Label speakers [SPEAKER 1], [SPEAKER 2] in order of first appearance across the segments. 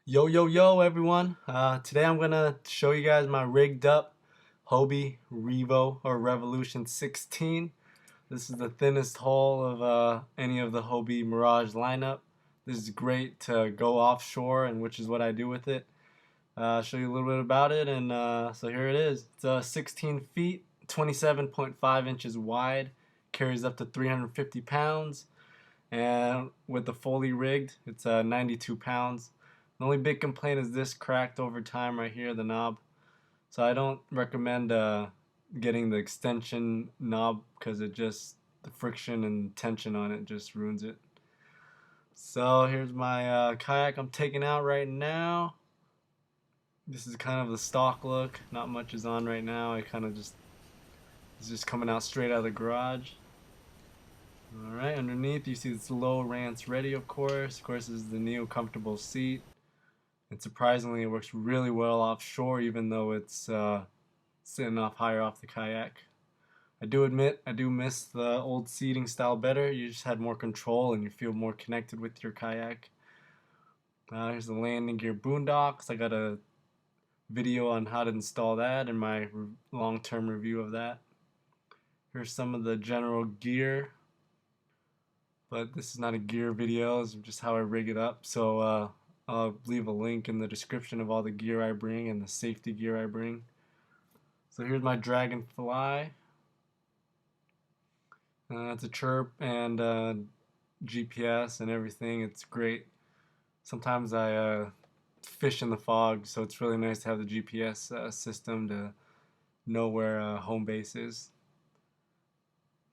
[SPEAKER 1] Yo everyone. Today I'm gonna show you guys my rigged up Hobie Revo or Revolution 16. This is the thinnest hull of any of the Hobie Mirage lineup. This is great to go offshore, and which is what I do with it. I'll show you a little bit about it, and so here it is. It's 16 feet, 27.5 inches wide, carries up to 350 pounds, and with the fully rigged, it's 92 pounds. The only big complaint is this cracked over time right here, the knob. So I don't recommend getting the extension knob because the friction and tension on it just ruins it. So here's my kayak I'm taking out right now. This is kind of the stock look. Not much is on right now. It's just coming out straight out of the garage. Alright, underneath you see this low Rance Ready, of course. Of course, this is the Neo comfortable seat. And surprisingly, it works really well offshore, even though it's sitting higher off the kayak. I do admit, I do miss the old seating style better. You just had more control and you feel more connected with your kayak. Here's the landing gear boondocks. I got a video on how to install that and my long-term review of that. Here's some of the general gear, but this is not a gear video. It's just how I rig it up. So I'll leave a link in the description of all the gear I bring and the safety gear I bring. So here's my Dragonfly. It's a chirp and GPS and everything. It's great. Sometimes I fish in the fog, so it's really nice to have the GPS system to know where home base is.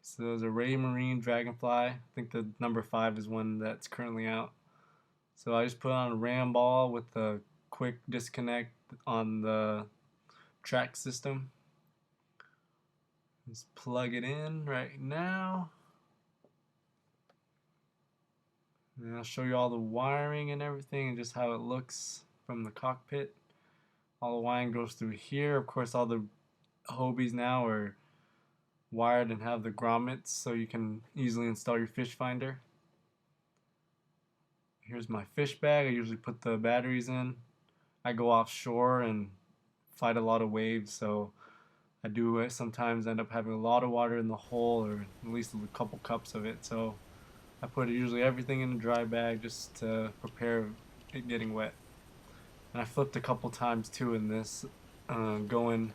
[SPEAKER 1] So there's a Raymarine Dragonfly. I think the number 5 is one that's currently out. So I just put on a ram ball with a quick disconnect on the track system. Just plug it in right now. And I'll show you all the wiring and everything and just how it looks from the cockpit. All the wiring goes through here. Of course, all the Hobies now are wired and have the grommets so you can easily install your fish finder. Here's my fish bag. I usually put the batteries in. I go offshore and fight a lot of waves, so I do sometimes end up having a lot of water in the hole, or at least a couple cups of it. So I put usually everything in a dry bag just to prepare it getting wet. And I flipped a couple times too in this, going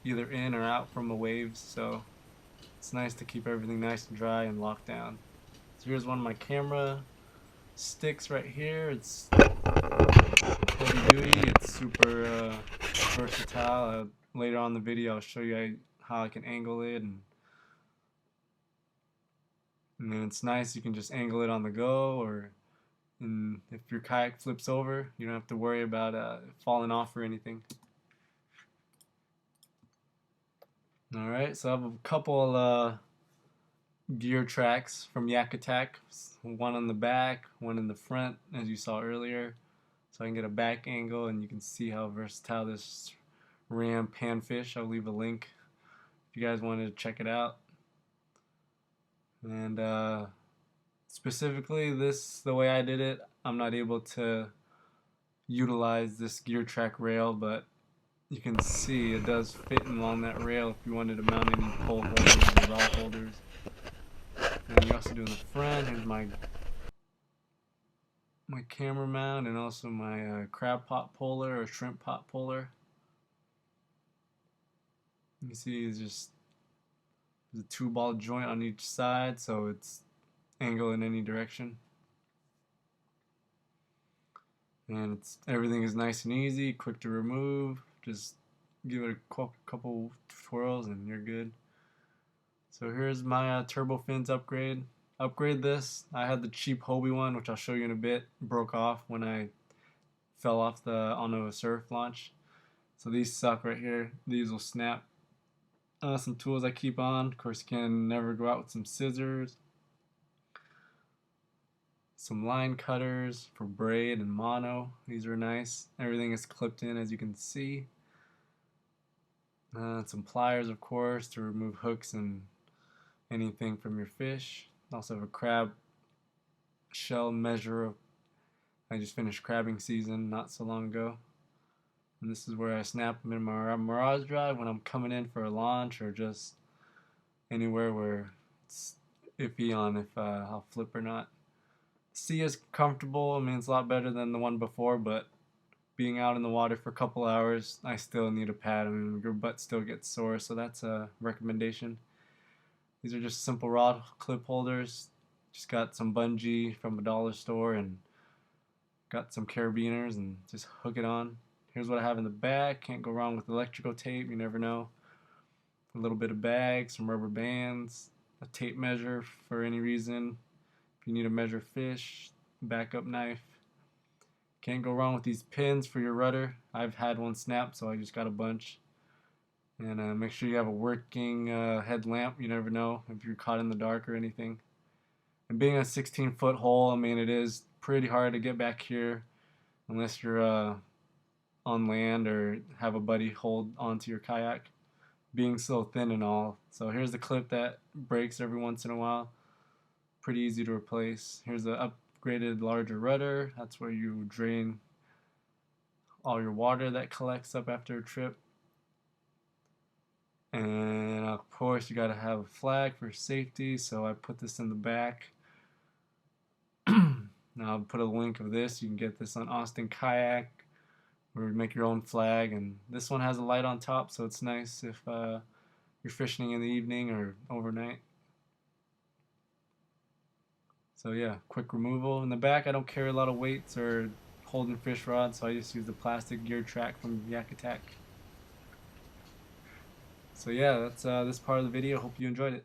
[SPEAKER 1] either in or out from the waves, so it's nice to keep everything nice and dry and locked down. So here's one of my camera sticks right here. It's heavy duty, it's super versatile. Later on in the video I'll show you how I can angle it, and then it's nice, you can just angle it on the go, or if your kayak flips over you don't have to worry about falling off or anything. Alright, so I have a couple gear tracks from Yak Attack, one on the back, one in the front as you saw earlier, so I can get a back angle and you can see how versatile this Ram panfish. I'll leave a link if you guys wanted to check it out. And specifically the way I did it, I'm not able to utilize this gear track rail, but you can see it does fit along that rail if you wanted to mount any pole holders or rod holders. And you also do in the front. Here's my camera mount and also my crab pot puller or shrimp pot puller. You can see there's a 2-ball joint on each side, so it's angle in any direction. And everything is nice and easy, quick to remove. Just give it a couple twirls and you're good. So here's my turbo fins upgrade. Upgrade this. I had the cheap Hobie one, which I'll show you in a bit. Broke off when I fell off onto a surf launch. So these suck right here. These will snap. Some tools I keep on. Of course, you can never go out with some scissors. Some line cutters for braid and mono. These are nice. Everything is clipped in, as you can see. Some pliers, of course, to remove hooks and anything from your fish. Also have a crab shell measurer I just finished crabbing season not so long ago. And this is where I snap them in my Mirage Drive when I'm coming in for a launch or just anywhere where it's iffy on if I'll flip or not. Sea is comfortable. I mean, it's a lot better than the one before, but being out in the water for a couple hours, I still need a pad. I mean, your butt still gets sore, so that's a recommendation. These are just simple rod clip holders. Just got some bungee from a dollar store and got some carabiners and just hook it on. Here's what I have in the bag. Can't go wrong with electrical tape. You never know. A little bit of bag, some rubber bands, a tape measure for any reason. If you need to measure fish, backup knife. Can't go wrong with these pins for your rudder. I've had one snap, so I just got a bunch. And make sure you have a working headlamp. You never know if you're caught in the dark or anything. And being a 16-foot hole, I mean, it is pretty hard to get back here unless you're on land or have a buddy hold onto your kayak, being so thin and all. So here's the clip that breaks every once in a while. Pretty easy to replace. Here's the upgraded larger rudder. That's where you drain all your water that collects up after a trip. And of course you gotta have a flag for safety, so I put this in the back. Now I'll put a link of this. You can get this on Austin Kayak, or make your own flag. And this one has a light on top, so it's nice if you're fishing in the evening or overnight. So yeah, quick removal. In the back, I don't carry a lot of weights or holding fish rods, so I just use the plastic gear track from Yak Attack. So yeah, that's this part of the video. Hope you enjoyed it.